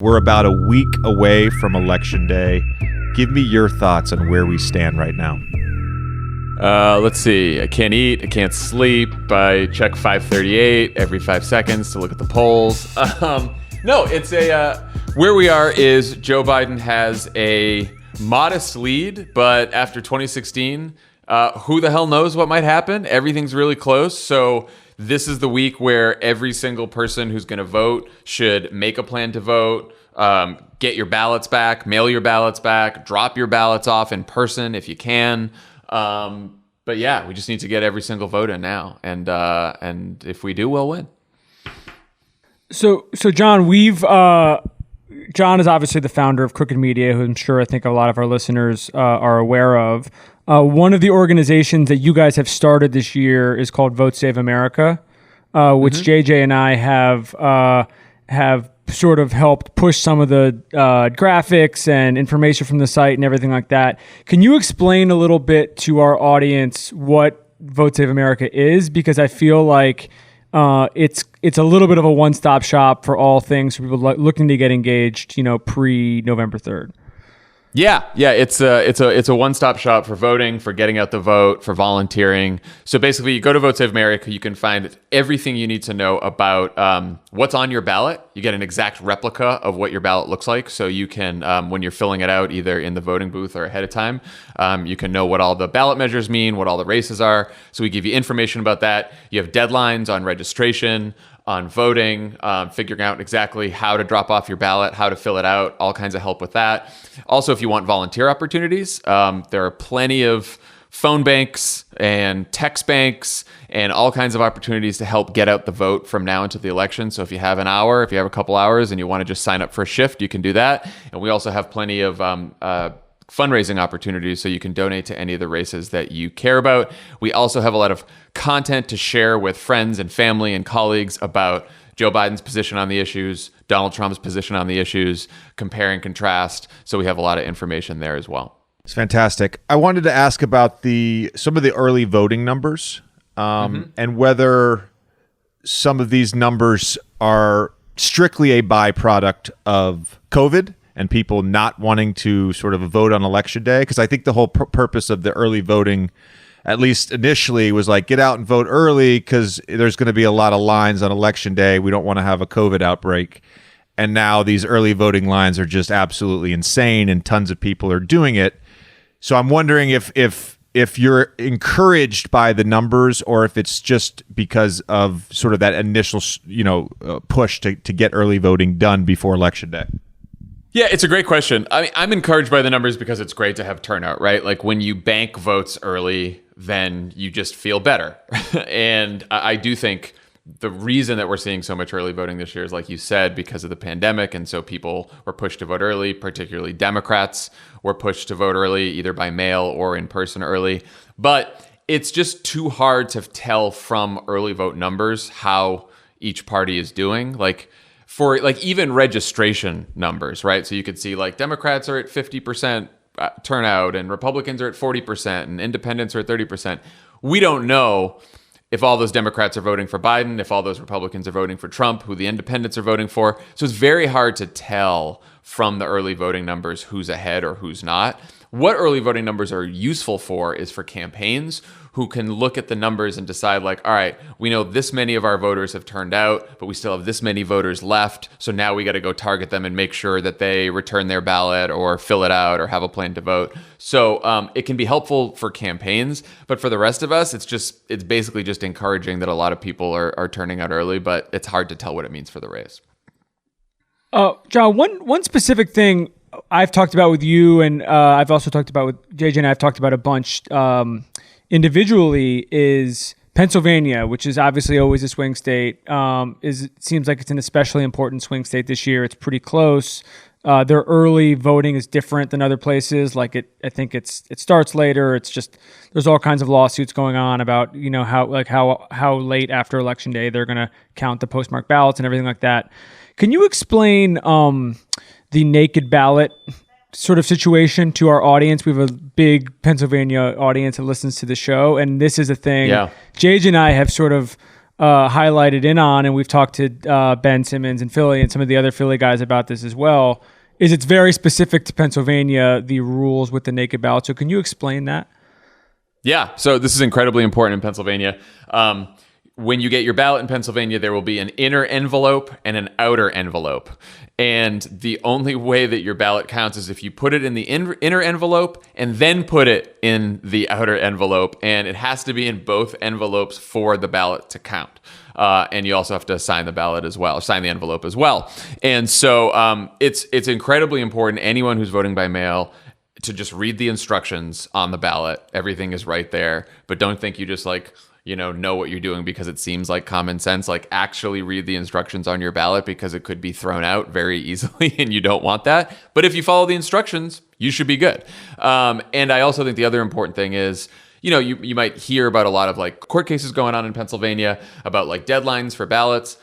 We're about a week away from Election Day. Give me your thoughts on where we stand right now. Let's see. I can't eat. I can't sleep. I check 538 every 5 seconds to look at the polls. No, it's where we are is Joe Biden has a modest lead, but after 2016, who the hell knows what might happen? Everything's really close. So this is the week where every single person who's going to vote should make a plan to vote, get your ballots back, mail your ballots back, drop your ballots off in person if you can. But yeah, we just need to get every single vote in now. And if we do, we'll win. So Jon, Jon is obviously the founder of Crooked Media, who I'm sure I think a lot of our listeners are aware of. One of the organizations that you guys have started this year is called Vote Save America, which JJ and I have sort of helped push some of the graphics and information from the site and everything like that. Can you explain a little bit to our audience what Vote Save America is? Because I feel like it's a little bit of a one-stop shop for all things for people looking to get engaged, pre-November 3rd. Yeah, it's a one-stop shop for voting, for getting out the vote, for volunteering. So basically, you go to Vote Save America, you can find everything you need to know about what's on your ballot. You get an exact replica of what your ballot looks like, so you can, when you're filling it out, either in the voting booth or ahead of time, you can know what all the ballot measures mean, what all the races are. So we give you information about that. You have deadlines on registration, on voting, figuring out exactly how to drop off your ballot, how to fill it out, all kinds of help with that. Also, if you want volunteer opportunities, there are plenty of phone banks and text banks and all kinds of opportunities to help get out the vote from now until the election. So if you have an hour, if you have a couple hours and you want to just sign up for a shift, you can do that. And we also have plenty of fundraising opportunities so you can donate to any of the races that you care about. We also have a lot of content to share with friends and family and colleagues about Joe Biden's position on the issues, Donald Trump's position on the issues, compare and contrast. So we have a lot of information there as well. It's fantastic. I wanted to ask about some of the early voting numbers and whether some of these numbers are strictly a byproduct of COVID and people not wanting to sort of vote on Election Day. Because I think the whole purpose of the early voting, at least initially, was like, get out and vote early because there's going to be a lot of lines on Election Day. We don't want to have a COVID outbreak. And now these early voting lines are just absolutely insane and tons of people are doing it. So I'm wondering if you're encouraged by the numbers or if it's just because of sort of that initial, push to get early voting done before Election Day. Yeah, it's a great question. I mean, I'm encouraged by the numbers because it's great to have turnout, right? Like when you bank votes early, then you just feel better. And I do think the reason that we're seeing so much early voting this year is, like you said, because of the pandemic. And so people were pushed to vote early, particularly Democrats were pushed to vote early, either by mail or in person early. But it's just too hard to tell from early vote numbers how each party is doing. Like, for like even registration numbers, right? So you could see like Democrats are at 50% turnout and Republicans are at 40% and independents are at 30%. We don't know if all those Democrats are voting for Biden, if all those Republicans are voting for Trump, who the independents are voting for. So it's very hard to tell from the early voting numbers who's ahead or who's not. What early voting numbers are useful for is for campaigns who can look at the numbers and decide like, all right, we know this many of our voters have turned out, but we still have this many voters left. So now we got to go target them and make sure that they return their ballot or fill it out or have a plan to vote. So it can be helpful for campaigns, but for the rest of us, it's basically just encouraging that a lot of people are turning out early, but it's hard to tell what it means for the race. Jon, one specific thing I've talked about with you, and I've also talked about with JJ, and I've talked about a bunch individually, is Pennsylvania, which is obviously always a swing state. It seems like it's an especially important swing state this year. It's pretty close. Their early voting is different than other places. I think it starts later. It's just there's all kinds of lawsuits going on about how late after Election Day they're going to count the postmark ballots and everything like that. Can you explain the naked ballot sort of situation to our audience? We have a big Pennsylvania audience that listens to the show, and this is a thing. Yeah. JJ and I have sort of highlighted in on, and we've talked to Ben Simmons and Philly and some of the other Philly guys about this as well, is it's very specific to Pennsylvania, the rules with the naked ballot. So can you explain that? Yeah, so this is incredibly important in Pennsylvania. When you get your ballot in Pennsylvania, there will be an inner envelope and an outer envelope. And the only way that your ballot counts is if you put it in the inner envelope and then put it in the outer envelope. And it has to be in both envelopes for the ballot to count. And you also have to sign the ballot as well, sign the envelope as well. And so it's incredibly important, anyone who's voting by mail, to just read the instructions on the ballot. Everything is right there. But don't think you just know what you're doing because it seems like common sense. Like, actually read the instructions on your ballot, because it could be thrown out very easily and you don't want that. But if you follow the instructions, you should be good. And I also think the other important thing is, you might hear about a lot of like court cases going on in Pennsylvania about like deadlines for ballots.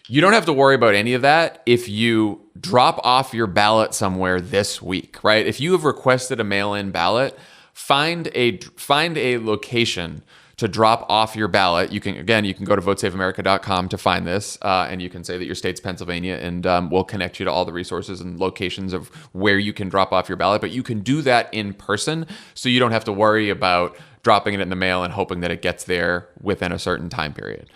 You don't have to worry about any of that if you drop off your ballot somewhere this week, right? If you have requested a mail-in ballot, find a location to drop off your ballot. You can go to votesafeamerica.com to find this, and you can say that your state's Pennsylvania, and we'll connect you to all the resources and locations of where you can drop off your ballot. But you can do that in person, so you don't have to worry about dropping it in the mail and hoping that it gets there within a certain time period.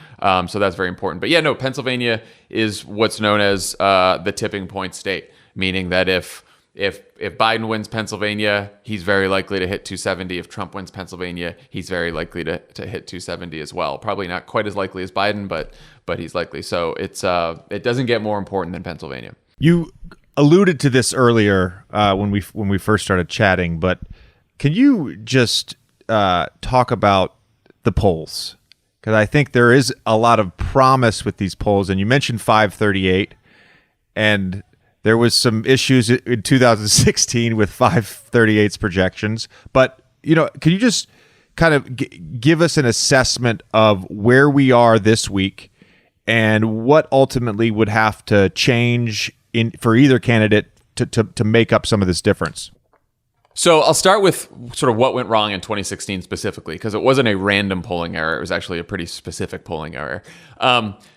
So that's very important. But yeah, no, Pennsylvania is what's known as the tipping point state, meaning that if Biden wins Pennsylvania, he's very likely to hit 270. If Trump wins Pennsylvania, he's very likely to hit 270 as well. Probably not quite as likely as Biden, but he's likely. So it doesn't get more important than Pennsylvania. You alluded to this earlier when we first started chatting, but can you just talk about the polls? Because I think there is a lot of promise with these polls, and you mentioned 538, and there was some issues in 2016 with 538's projections. But, can you just kind of give us an assessment of where we are this week and what ultimately would have to change for either candidate to make up some of this difference? So I'll start with sort of what went wrong in 2016 specifically, because it wasn't a random polling error. It was actually a pretty specific polling error.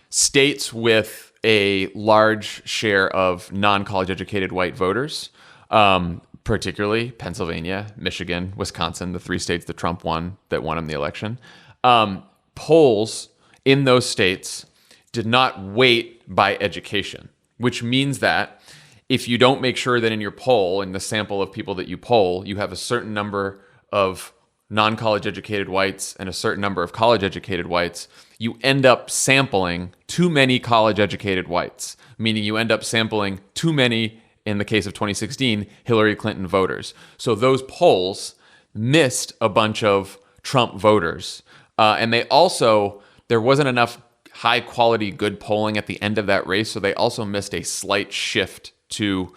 States with a large share of non-college educated white voters, particularly Pennsylvania, Michigan, Wisconsin, the three states that Trump won, that won him the election. Polls in those states did not weight by education, which means that if you don't make sure that in your poll, in the sample of people that you poll, you have a certain number of non-college educated whites and a certain number of college educated whites, you end up sampling too many college educated whites, meaning you end up sampling too many, in the case of 2016, Hillary Clinton voters. So those polls missed a bunch of Trump voters. And there wasn't enough high quality, good polling at the end of that race. So they also missed a slight shift to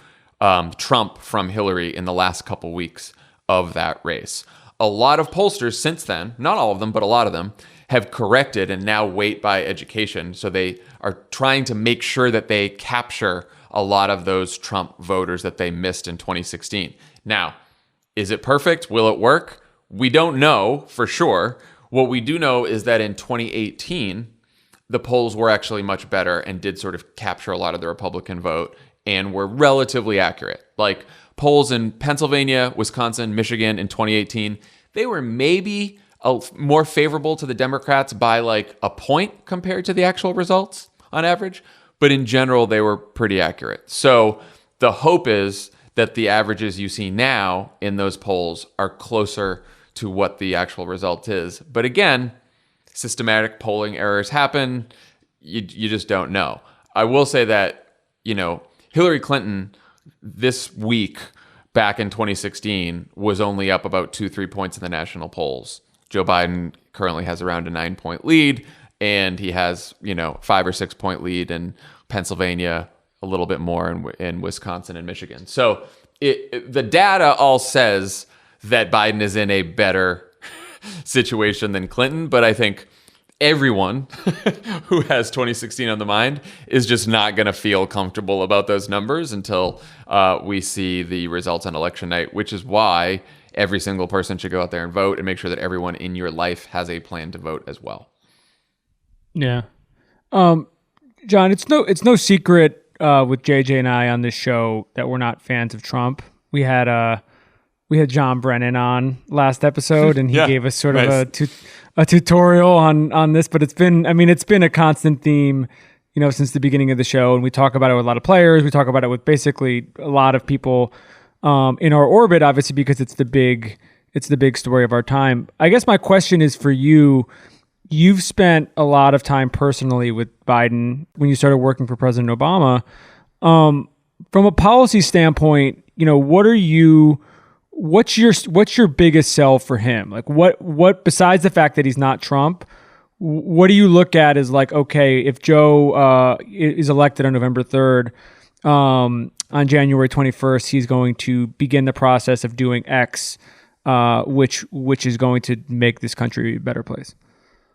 Trump from Hillary in the last couple weeks of that race. A lot of pollsters since then, not all of them, but a lot of them, have corrected and now weight by education. So they are trying to make sure that they capture a lot of those Trump voters that they missed in 2016. Now, is it perfect? Will it work? We don't know for sure. What we do know is that in 2018, the polls were actually much better and did sort of capture a lot of the Republican vote and were relatively accurate. Like polls in Pennsylvania, Wisconsin, Michigan in 2018, they were maybe more favorable to the Democrats by like a point compared to the actual results on average. But in general, they were pretty accurate. So the hope is that the averages you see now in those polls are closer to what the actual result is. But again, systematic polling errors happen. You just don't know. I will say that, Hillary Clinton this week back in 2016 was only up about 2-3 points in the national polls. Joe Biden currently has around a 9-point lead, and he has, 5 or 6 point lead in Pennsylvania, a little bit more in Wisconsin and Michigan. So the data all says that Biden is in a better situation than Clinton, but I think everyone who has 2016 on the mind is just not going to feel comfortable about those numbers until we see the results on election night, which is why every single person should go out there and vote and make sure that everyone in your life has a plan to vote as well. Yeah. John, it's no secret with JJ and I on this show that we're not fans of Trump. We had John Brennan on last episode, and he gave us sort of a tutorial on this. But it's been a constant theme, since the beginning of the show. And we talk about it with a lot of players. We talk about it with basically a lot of people in our orbit, obviously, because it's the big story of our time. I guess my question is for you. You've spent a lot of time personally with Biden when you started working for President Obama. From a policy standpoint, what's your biggest sell for him? Like what besides the fact that he's not Trump, what do you look at as like, okay, if Joe is elected on November 3rd, on January 21st, he's going to begin the process of doing X, which is going to make this country a better place.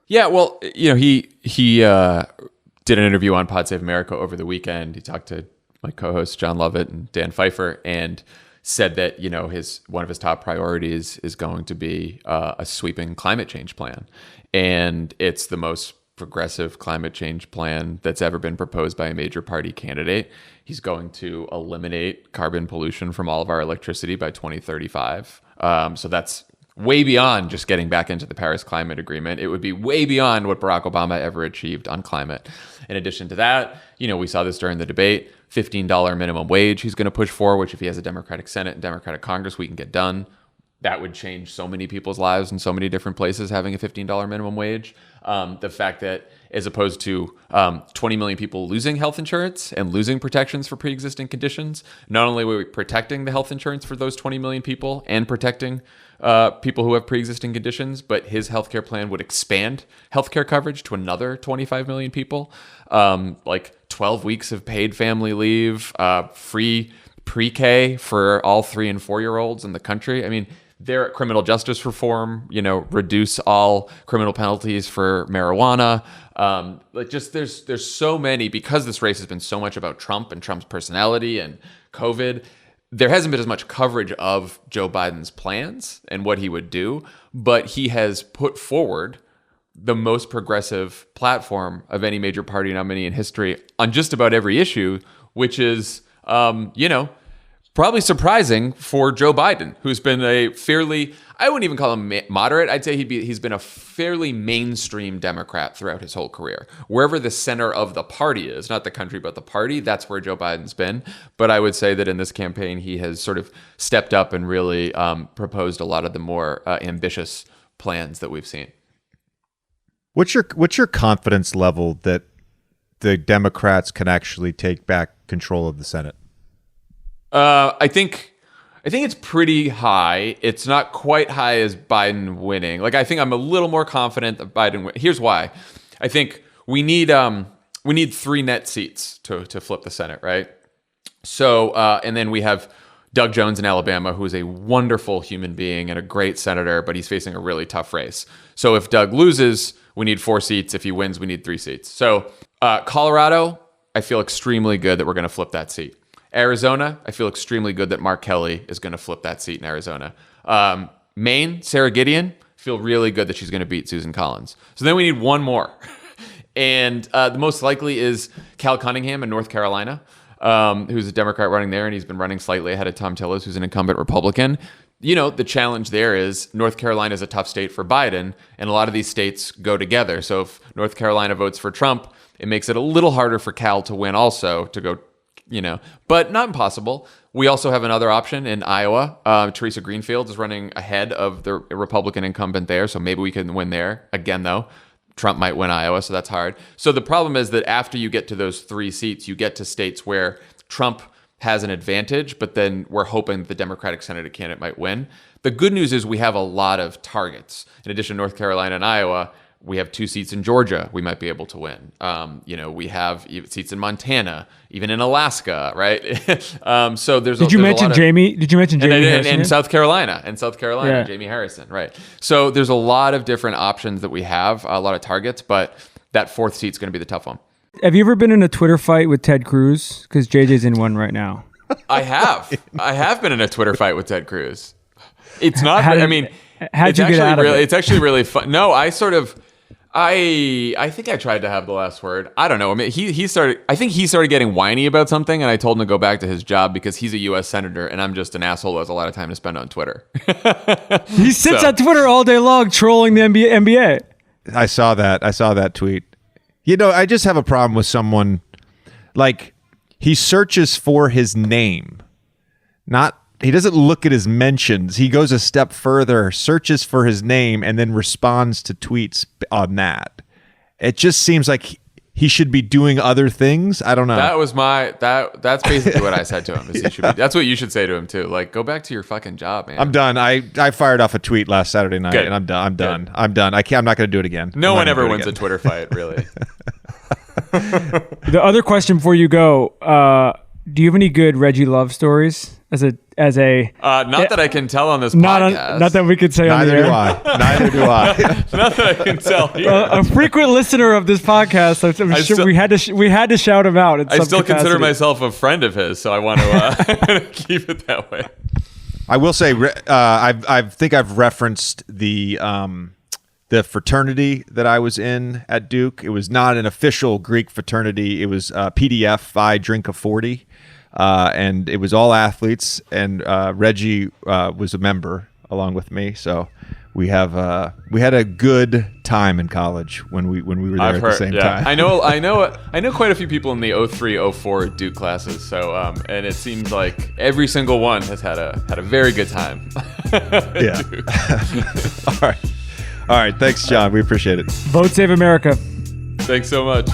Yeah, well, he did an interview on Pod Save America over the weekend. He talked to my co-hosts John Lovett and Dan Pfeiffer, and said that one of his top priorities is going to be a sweeping climate change plan, and it's the most progressive climate change plan that's ever been proposed by a major party candidate. He's going to eliminate carbon pollution from all of our electricity by 2035. So that's way beyond just getting back into the Paris Climate Agreement. It would be way beyond what Barack Obama ever achieved on climate. In addition to that, we saw this during the debate, $15 minimum wage he's going to push for, which if he has a Democratic Senate and Democratic Congress, we can get done. That would change so many people's lives in so many different places, having a $15 minimum wage. The fact that as opposed to 20 million people losing health insurance and losing protections for pre-existing conditions, not only were we protecting the health insurance for those 20 million people and protecting people who have pre-existing conditions, but his healthcare plan would expand healthcare coverage to another 25 million people, like 12 weeks of paid family leave, free pre-K for all 3 and 4-year-olds in the country. I mean, their criminal justice reform, reduce all criminal penalties for marijuana. There's so many, because this race has been so much about Trump and Trump's personality and COVID. There hasn't been as much coverage of Joe Biden's plans and what he would do, but he has put forward the most progressive platform of any major party nominee in history on just about every issue, which is, probably surprising for Joe Biden, who's been a fairly, I wouldn't even call him moderate. I'd say he's been a fairly mainstream Democrat throughout his whole career. Wherever the center of the party is, not the country, but the party, that's where Joe Biden's been. But I would say that in this campaign, he has sort of stepped up and really proposed a lot of the more ambitious plans that we've seen. What's your confidence level that the Democrats can actually take back control of the Senate? I think it's pretty high. It's not quite high as Biden winning. Like, I think I'm a little more confident that Biden win. Here's why. I think we need 3 net seats to flip the Senate, right? So, and then we have Doug Jones in Alabama, who is a wonderful human being and a great senator, but he's facing a really tough race. So if Doug loses, we need 4 seats. If he wins, we need 3 seats. So Colorado, I feel extremely good that we're going to flip that seat. Arizona, I feel extremely good that Mark Kelly is going to flip that seat in Arizona. Maine, Sarah Gideon, feel really good that she's going to beat Susan Collins. So then we need 1 more. And the most likely is Cal Cunningham in North Carolina, who's a Democrat running there, and he's been running slightly ahead of Tom Tillis, who's an incumbent Republican. The challenge there is North Carolina is a tough state for Biden, and a lot of these states go together. So if North Carolina votes for Trump, it makes it a little harder for Cal to win also, to go, but not impossible. We also have another option in Iowa. Teresa Greenfield is running ahead of the Republican incumbent there, so maybe we can win there. Again, though, Trump might win Iowa, so that's hard. So the problem is that after you get to those 3 seats, you get to states where Trump has an advantage, but then we're hoping the Democratic Senate candidate might win. The good news is we have a lot of targets. In addition to North Carolina and Iowa, we have 2 seats in Georgia we might be able to win. We have seats in Montana, even in Alaska, right? So Did you mention Jamie Harrison? And South Carolina, Yeah. Jamie Harrison, right? So there's a lot of different options that we have, a lot of targets, but that 4th seat's going to be the tough one. Have you ever been in a Twitter fight with Ted Cruz? Because JJ's in one right now. I have been in a Twitter fight with Ted Cruz. It's not, How'd you get out of it? It's actually really fun. No, I think I tried to have the last word. I don't know. I mean, he started. I think he started getting whiny about something, and I told him to go back to his job because he's a U.S. senator, and I'm just an asshole who has a lot of time to spend on Twitter. He sits on Twitter all day long trolling the NBA. I saw that tweet. You know, I just have a problem with someone like he searches for his name, he doesn't look at his mentions. He goes a step further, searches for his name, and then responds to tweets on that. It just seems like he should be doing other things. I don't know. That was that's basically what I said to him. Is he should be, that's what you should say to him too. Like, go back to your fucking job, man. I'm done. I fired off a tweet last Saturday night, Good. and I'm done. Good. I'm done. I'm not going to do it again. No one ever wins a Twitter fight, really. The other question before you go, do you have any good Reggie Love stories as a not that I can tell on this podcast. Not that we could say on the air. Neither do I. Not that I can tell here. A frequent listener of this podcast, I'm sure we had to shout him out. I still consider myself a friend of his, so I want to keep it that way. I will say, I think I've referenced the fraternity that I was in at Duke. It was not an official Greek fraternity. It was PDF Phi Drinka 40. And it was all athletes, and Reggie was a member along with me. So we had a good time in college when we were there at the same time. I know quite a few people in the 03-04 Duke classes. So and it seems like every single one has had a very good time. Yeah. All right. Thanks, John. We appreciate it. Vote Save America. Thanks so much.